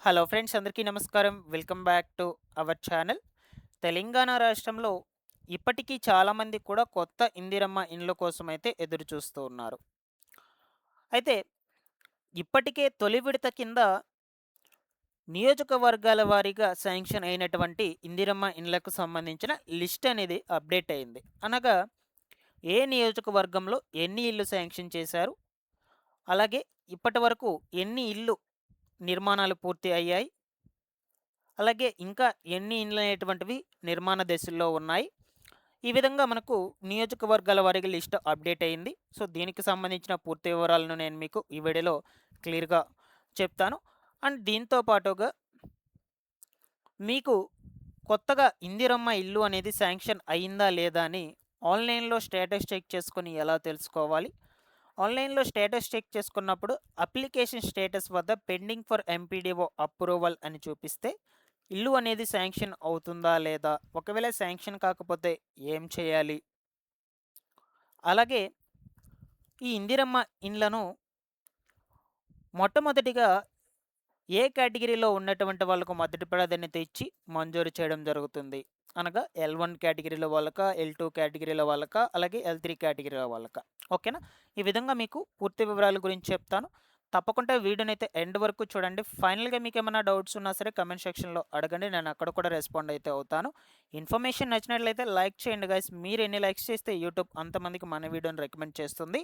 Hello friends, అందరికీ నమస్కారం. Welcome back to our channel. Telangana రాష్ట్రంలో ఇప్పటికీ చాలామంది కూడా కొత్త ఇందిరమ్మ ఇండ్ల కోసమైతే ఎదురు చూస్తూ ఉన్నారు. అయితే ఇప్పటికే తొలి విడత కింద నియోజకవర్గాల వారీగా శాంక్షన్ అయినటువంటి ఇందిరమ్మ ఇండ్లకు సంబంధించిన లిస్ట్ అనేది అప్డేట్ అయింది. అనగా ఏ నియోజకవర్గంలో ఎన్ని ఇళ్ళు శాంక్షన్ చేశారు, అలాగే ఇప్పటి వరకు ఎన్ని ఇళ్ళు నిర్మాణాలు పూర్తి అయ్యాయి, అలాగే ఇంకా ఎన్ని ఇండ్లు అనేటువంటివి నిర్మాణ దశల్లో ఉన్నాయి. ఈ విధంగా మనకు నియోజకవర్గాల వారీగా లిస్ట్ అప్డేట్ అయింది. సో దీనికి సంబంధించిన పూర్తి వివరాలను నేను మీకు ఈ వీడియోలో క్లియర్గా చెప్తాను. అండ్ దీంతో పాటుగా మీకు కొత్తగా ఇందిరమ్మ ఇల్లు అనేది శాంక్షన్ అయిందా లేదా అని ఆన్లైన్లో స్టేటస్ చెక్ చేసుకొని ఎలా తెలుసుకోవాలి, ఆన్లైన్లో స్టేటస్ చెక్ చేసుకున్నప్పుడు అప్లికేషన్ స్టేటస్ వద్ద పెండింగ్ ఫర్ ఎంపీడీఓ అప్రూవల్ అని చూపిస్తే ఇల్లు అనేది శాంక్షన్ అవుతుందా లేదా, ఒకవేళ శాంక్షన్ కాకపోతే ఏం చేయాలి, అలాగే ఈ ఇందిరమ్మ ఇండ్లను మొట్టమొదటిగా ఏ కేటగిరీలో ఉన్నటువంటి వాళ్ళకు మొదటి ప్రాధాన్యత ఇచ్చి మంజూరు చేయడం జరుగుతుంది, అనగా L1 కేటగిరీలో వాళ్ళక, L2 కేటగిరీలో వాళ్ళక, అలాగే L3 కేటగిరీలో వాళ్ళక. ఓకేనా? ఈ విధంగా మీకు పూర్తి వివరాల గురించి చెప్తాను. తప్పకుండా వీడియోని అయితే ఎండ్ వరకు చూడండి. ఫైనల్గా మీకు ఏమైనా డౌట్స్ ఉన్నా సరే కమెంట్ సెక్షన్లో అడగండి, నేను అక్కడ కూడా రెస్పాండ్ అయితే అవుతాను. ఇన్ఫర్మేషన్ నచ్చినట్లయితే లైక్ చేయండి గైస్. మీరు ఎన్ని లైక్స్ చేస్తే యూట్యూబ్ అంతమందికి మన వీడియోని రికమెండ్ చేస్తుంది.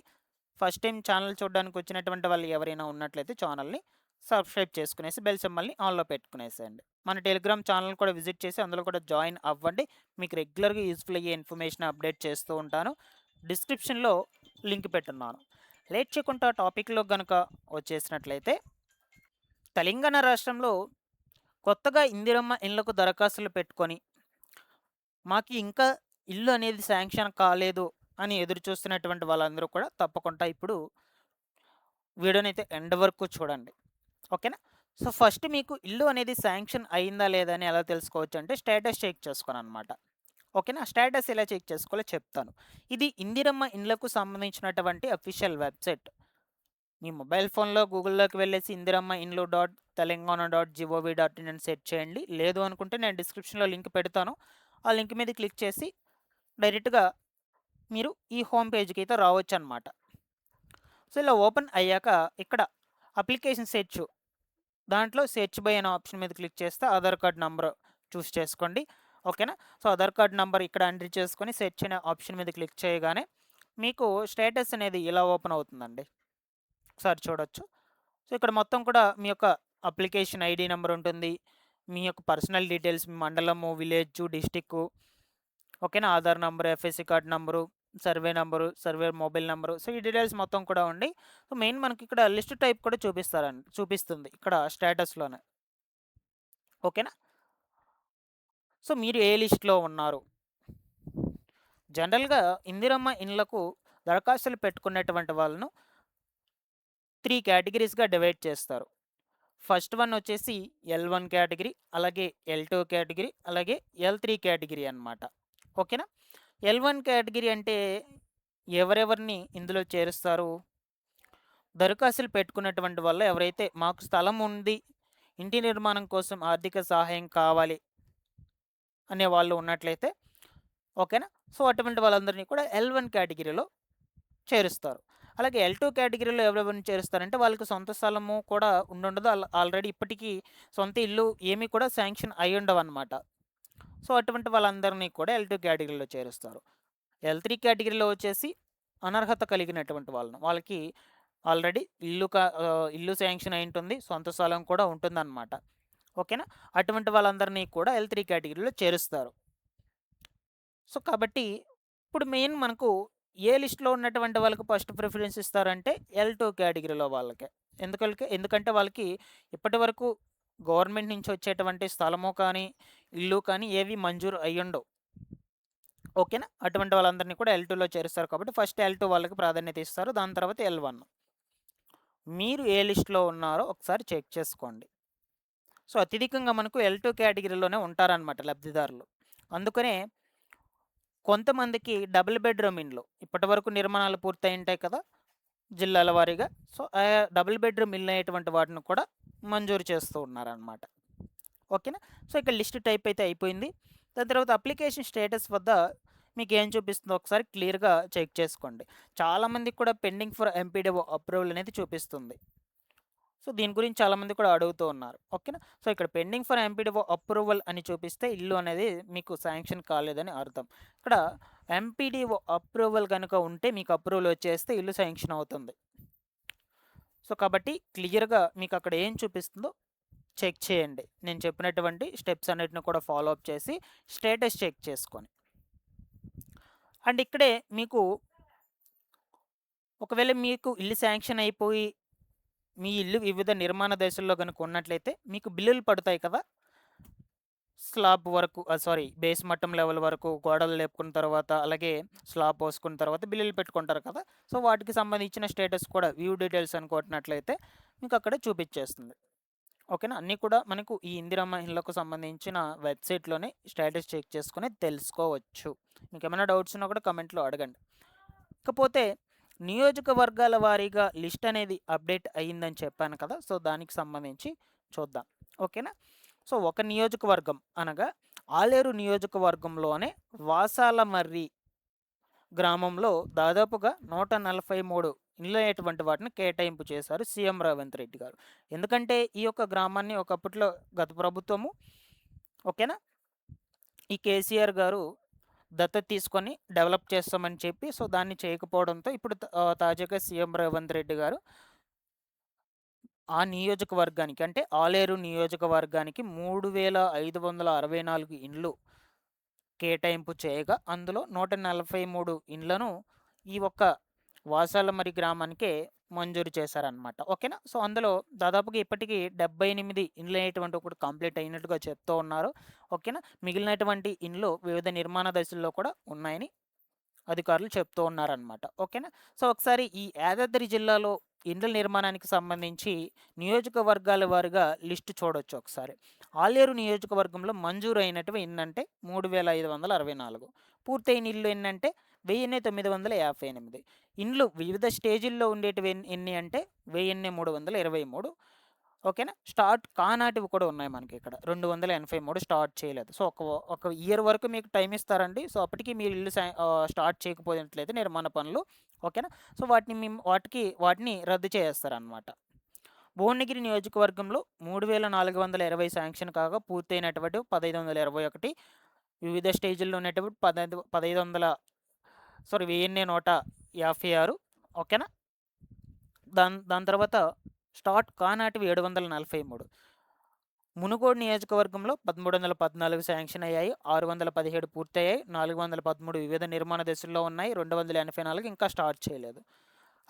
ఫస్ట్ టైం ఛానల్ చూడడానికి వచ్చినటువంటి వాళ్ళు ఎవరైనా ఉన్నట్లయితే ఛానల్ని సబ్స్క్రైబ్ చేసుకునేసి బెల్ సింబల్ని ఆన్లో పెట్టుకునేసేయండి. మన టెలిగ్రామ్ ఛానల్ కూడా విజిట్ చేసి అందులో కూడా జాయిన్ అవ్వండి. మీకు రెగ్యులర్గా యూస్ఫుల్ అయ్యే ఇన్ఫర్మేషన్ అప్డేట్ చేస్తూ ఉంటాను. డిస్క్రిప్షన్లో లింక్ పెట్టున్నాను. లేట్ చేయకుండా టాపిక్లో కనుక వచ్చేసినట్లయితే, తెలంగాణ రాష్ట్రంలో కొత్తగా ఇందిరమ్మ ఇళ్లకు దరఖాస్తులు పెట్టుకొని మాకు ఇంకా ఇల్లు అనేది శాంక్షన్ కాలేదు అని ఎదురు చూస్తున్నటువంటి వాళ్ళందరూ కూడా తప్పకుండా ఇప్పుడు వీడియోని అయితే ఎండ్ వరకు చూడండి. ఓకేనా? సో ఫస్ట్ మీకు ఇల్లు అనేది శాంక్షన్ అయిందా లేదా అని ఎలా తెలుసుకోవచ్చు అంటే స్టేటస్ చెక్ చేసుకోను అనమాట. ఓకేనా? స్టేటస్ ఎలా చెక్ చేసుకోవాలో చెప్తాను. ఇది ఇందిరమ్మ ఇండ్లకు సంబంధించినటువంటి అఫీషియల్ వెబ్సైట్. మీ మొబైల్ ఫోన్లో గూగుల్లోకి వెళ్ళేసి ఇందిరమ్మ ఇండ్లు .telangaana.gov.in అని సెర్చ్ చేయండి. లేదు అనుకుంటే నేను డిస్క్రిప్షన్లో లింక్ పెడతాను. ఆ లింక్ మీద క్లిక్ చేసి డైరెక్ట్గా మీరు ఈ హోమ్ పేజ్కి అయితే రావచ్చు అనమాట. సో ఇలా ఓపెన్ అయ్యాక ఇక్కడ అప్లికేషన్ సెర్చ్, దాంట్లో సెర్చ్ బై అనే ఆప్షన్ మీద క్లిక్ చేస్తే ఆధార్ కార్డ్ నెంబర్ చూస్ చేసుకోండి. ఓకేనా? సో ఆధార్ కార్డ్ నెంబర్ ఇక్కడ ఎంట్రీ చేసుకొని సెర్చ్ అనే ఆప్షన్ మీద క్లిక్ చేయగానే మీకు స్టేటస్ అనేది ఇలా ఓపెన్ అవుతుందండి. ఒకసారి చూడొచ్చు. సో ఇక్కడ మొత్తం కూడా మీ యొక్క అప్లికేషన్ ఐడి నెంబర్ ఉంటుంది, మీ యొక్క పర్సనల్ డీటెయిల్స్, మీ మండలము, విలేజ్, డిస్టిక్, ఓకేనా, Aadhaar number, FSC card number, survey number, survey mobile number. So ఈ డీటెయిల్స్ మొత్తం కూడా ఉండి, సో మెయిన్ మనకి ఇక్కడ లిస్ట్ టైప్ కూడా చూపిస్తుంది ఇక్కడ స్టేటస్లోనే. ఓకేనా? సో మీరు ఏ లిస్ట్లో ఉన్నారు? జనరల్గా ఇందిరమ్మ ఇండ్లకు దరఖాస్తులు పెట్టుకునేటువంటి వాళ్ళను 3 కేటగిరీస్గా డివైడ్ చేస్తారు. ఫస్ట్ వన్ వచ్చేసి L1 కేటగిరీ, అలాగే L2 కేటగిరీ, అలాగే L3 కేటగిరీ అనమాట. ఓకేనా? L1 కేటగిరీ అంటే ఎవరెవరిని ఇందులో చేరుస్తారు? దరఖాస్తులు పెట్టుకున్నటువంటి వల్ల ఎవరైతే మాకు స్థలం ఉంది, ఇంటి నిర్మాణం కోసం ఆర్థిక సహాయం కావాలి అనే వాళ్ళు ఉన్నట్లయితే, ఓకేనా, సో అటువంటి వాళ్ళందరినీ కూడా L1 కేటగిరీలో చేరుస్తారు. అలాగే L2 కేటగిరీలో ఎవరెవరిని చేరుస్తారంటే వాళ్ళకి సొంత స్థలము కూడా ఉండదు, ఆల్రెడీ ఇప్పటికీ సొంత ఇల్లు ఏమీ కూడా శాంక్షన్ అయి ఉండవు అనమాట. సో అటువంటి వాళ్ళందరినీ కూడా L2 కేటగిరీలో చేరుస్తారు. L3 కేటగిరీలో వచ్చేసి అనర్హత కలిగినటువంటి వాళ్ళకి ఆల్రెడీ ఇల్లు శాంక్షన్ అయి ఉంటుంది, సొంత స్థలం కూడా ఉంటుందన్నమాట. ఓకేనా? అటువంటి వాళ్ళందరినీ కూడా L3 కేటగిరీలో చేరుస్తారు. సో కాబట్టి ఇప్పుడు మెయిన్ మనకు ఏ లిస్ట్లో ఉన్నటువంటి వాళ్ళకి ఫస్ట్ ప్రిఫరెన్స్ ఇస్తారంటే L2 కేటగిరీలో వాళ్ళకే. ఎందుకంటే వాళ్ళకి ఇప్పటి వరకు గవర్నమెంట్ నుంచి వచ్చేటువంటి స్థలము కానీ ఇల్లు కానీ ఏవి మంజూరు అయ్యుండవు. ఓకేనా? అటువంటి వాళ్ళందరినీ కూడా L2లో చేరుస్తారు కాబట్టి ఫస్ట్ L2 వాళ్ళకి ప్రాధాన్యత ఇస్తారు, దాని తర్వాత L1. మీరు ఏ లిస్ట్లో ఉన్నారో ఒకసారి చెక్ చేసుకోండి. సో అత్యధికంగా మనకు L2 కేటగిరీలోనే ఉంటారనమాట లబ్ధిదారులు. అందుకనే కొంతమందికి డబుల్ బెడ్రూమ్ ఇండ్లు ఇప్పటి వరకు నిర్మాణాలు పూర్తయి ఉంటాయి కదా జిల్లాల వారీగా. సో ఆ డబుల్ బెడ్రూమ్ ఇల్లు అయ్యేటువంటి వాటిని కూడా మంజూరు చేస్తూ ఉన్నారనమాట. ఓకేనా. సో ఇక్కడ లిస్ట్ టైప్ అయితే అయిపోయింది. దాని తర్వాత అప్లికేషన్ స్టేటస్ వద్ద మీకు ఏం చూపిస్తుందో ఒకసారి క్లియర్గా చెక్ చేసుకోండి. చాలామందికి కూడా పెండింగ్ ఫర్ ఎంపీడీఓ అప్రూవల్ అనేది చూపిస్తుంది. సో దీని గురించి చాలామంది కూడా అడుగుతూ ఉన్నారు. ఓకేనా. సో ఇక్కడ పెండింగ్ ఫర్ ఎంపీడీఓ అప్రూవల్ అని చూపిస్తే ఇల్లు అనేది మీకు శాంక్షన్ కాలేదని అర్థం. ఇక్కడ ఎంపీడీఓ అప్రూవల్ కనుక ఉంటే మీకు అప్రూవల్ వచ్చేస్తే ఇల్లు శాంక్షన్ అవుతుంది. సో కాబట్టి క్లియర్గా మీకు అక్కడ ఏం చూపిస్తుందో చెక్ చేయండి. నేను చెప్పినటువంటి స్టెప్స్ అన్నిటిని కూడా ఫాలో అప్ చేసి స్టేటస్ చెక్ చేసుకొని. అండ్ ఇక్కడే మీకు ఒకవేళ మీకు ఇల్లు శాంక్షన్ అయిపోయి మీ ఇల్లు వివిధ నిర్మాణ దశల్లో కనుక ఉన్నట్లయితే మీకు బిల్లులు పడతాయి కదా. స్లాబ్ వరకు బేస్ మట్టం లెవెల్ వరకు గోడలు లేపుకున్న తర్వాత అలాగే స్లాబ్ పోసుకున్న తర్వాత బిల్లులు పెట్టుకుంటారు కదా. సో వాటికి సంబంధించిన స్టేటస్ కూడా వ్యూ డీటెయిల్స్ అని కొట్టినట్లయితే మీకు అక్కడ చూపించేస్తుంది. ఓకేనా. అన్నీ కూడా మనకు ఈ ఇందిరమ్మ ఇళ్లకు సంబంధించిన వెబ్సైట్లోనే స్టేటస్ చెక్ చేసుకుని తెలుసుకోవచ్చు. మీకు ఏమైనా డౌట్స్ ఉన్నా కూడా కమెంట్లో అడగండి. ఇకపోతే నియోజకవర్గాల వారీగా లిస్ట్ అనేది అప్డేట్ అయ్యిందని చెప్పాను కదా. సో దానికి సంబంధించి చూద్దాం. ఓకేనా. సో ఒక నియోజకవర్గం అనగా ఆలేరు నియోజకవర్గంలోనే వాసాలమర్రి గ్రామంలో దాదాపుగా 143 ఇళ్ళు అయ్యేటువంటి వాటిని కేటాయింపు చేశారు సీఎం రేవంత్ రెడ్డి గారు. ఎందుకంటే ఈ యొక్క గ్రామాన్ని ఒకప్పట్లో గత ప్రభుత్వము ఓకేనా ఈ కేసీఆర్ గారు దత్తత తీసుకొని డెవలప్ చేస్తామని చెప్పి సో దాన్ని చేయకపోవడంతో ఇప్పుడు తాజాగా సీఎం రేవంత్ రెడ్డి గారు ఆ నియోజకవర్గానికి అంటే ఆలేరు నియోజకవర్గానికి 3564 ఇండ్లు కేటాయింపు చేయగా అందులో 143 ఇండ్లను ఈ ఒక్క వాసాలమరి గ్రామానికే మంజూరు చేశారనమాట. ఓకేనా. సో అందులో దాదాపుగా ఇప్పటికీ 78 ఇండ్లు అనేటువంటి ఒకటి కంప్లీట్ అయినట్టుగా చెప్తూ ఉన్నారు. ఓకేనా. మిగిలినటువంటి ఇండ్లు వివిధ నిర్మాణ దశల్లో కూడా ఉన్నాయని అధికారులు చెప్తూ ఉన్నారనమాట. ఓకేనా. సో ఒకసారి ఈ యాదాద్రి జిల్లాలో ఇండ్ల నిర్మాణానికి సంబంధించి నియోజకవర్గాల వారిగా లిస్టు చూడొచ్చు ఒకసారి. ఆలేరు నియోజకవర్గంలో మంజూరు అయినవి ఎన్నంటే 3564, పూర్తయిన ఇల్లు ఎన్నంటే 1958, ఇండ్లు వివిధ స్టేజీల్లో ఉండేటివి ఎన్ని అంటే 1323. ఓకేనా. స్టార్ట్ కానాటివి కూడా ఉన్నాయి మనకి ఇక్కడ 283 స్టార్ట్ చేయలేదు. సో ఒక ఇయర్ వరకు మీకు టైం ఇస్తారండి. సో అప్పటికి మీరు ఇల్లు స్టార్ట్ చేయకపోయినట్లయితే నిర్మాణ పనులు ఓకేనా. సో వాటిని రద్దు చేస్తారనమాట. భువనగిరి నియోజకవర్గంలో 3420 శాంక్షన్ కాగా పూర్తయినటువంటి 1521, వివిధ స్టేజ్ల్లో ఉన్నటువంటి 1156 ఓకేనా. దాని తర్వాత స్టార్ట్ కానాటివి 743. మునుగోడు నియోజకవర్గంలో 1314 శాంక్షన్ అయ్యాయి, 617 పూర్తయ్యాయి, 413 వివిధ నిర్మాణ దశల్లో ఉన్నాయి, 284 ఇంకా స్టార్ట్ చేయలేదు.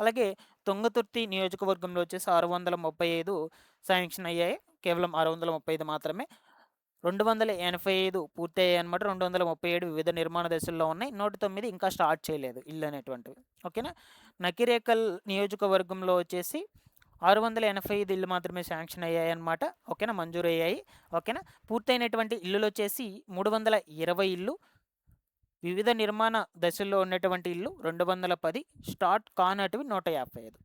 అలాగే తుంగతుర్తి నియోజకవర్గంలో వచ్చేసి 635 శాంక్షన్ అయ్యాయి, కేవలం 635 మాత్రమే, 285 పూర్తయ్యాయి అనమాట, 237 వివిధ నిర్మాణ దశల్లో ఉన్నాయి, 109 ఇంకా స్టార్ట్ చేయలేదు ఇల్లు అనేటువంటివి. ఓకేనా. నకిరేకల్ నియోజకవర్గంలో వచ్చేసి 685 ఇల్లు మాత్రమే శాంక్షన్ అయ్యాయి అనమాట. ఓకేనా. మంజూరు అయ్యాయి. ఓకేనా. పూర్తయినటువంటి ఇల్లులు వచ్చేసి 320 ఇల్లు, వివిధ నిర్మాణ దశల్లో ఉన్నటువంటి ఇల్లు 210, స్టార్ట్ కానటివి 155.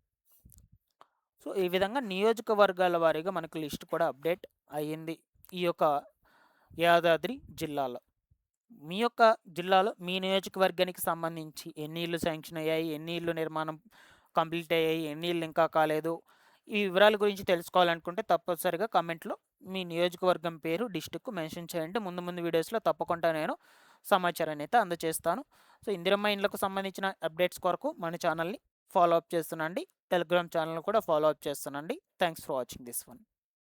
సో ఈ విధంగా నియోజకవర్గాల వారీగా మనకు లిస్ట్ కూడా అప్డేట్ అయ్యింది ఈ యొక్క యాదాద్రి జిల్లాలో. మీ యొక్క జిల్లాలో మీ నియోజకవర్గానికి సంబంధించి ఎన్ని ఇళ్ళు శాంక్షన్ అయ్యాయి, ఎన్ని ఇళ్ళు నిర్మాణం కంప్లీట్ అయ్యాయి, ఎన్ని ఇళ్ళు ఇంకా కాలేదు, ఈ వివరాల గురించి తెలుసుకోవాలనుకుంటే తప్పనిసరిగా కమెంట్లో మీ నియోజకవర్గం పేరు, డిస్టిక్ మెన్షన్ చేయండి. ముందు వీడియోస్లో తప్పకుండా నేను సమాచారాన్ని అయితే అందజేస్తాను. సో ఇందిరమ్మ ఇండ్లకు సంబంధించిన అప్డేట్స్ కొరకు మన ఛానల్ని ఫాలో అప్ చేస్తున్నాండి. టెలిగ్రామ్ ఛానల్ కూడా ఫాలో అప్ చేస్తున్నాండి. Thanks for watching this one.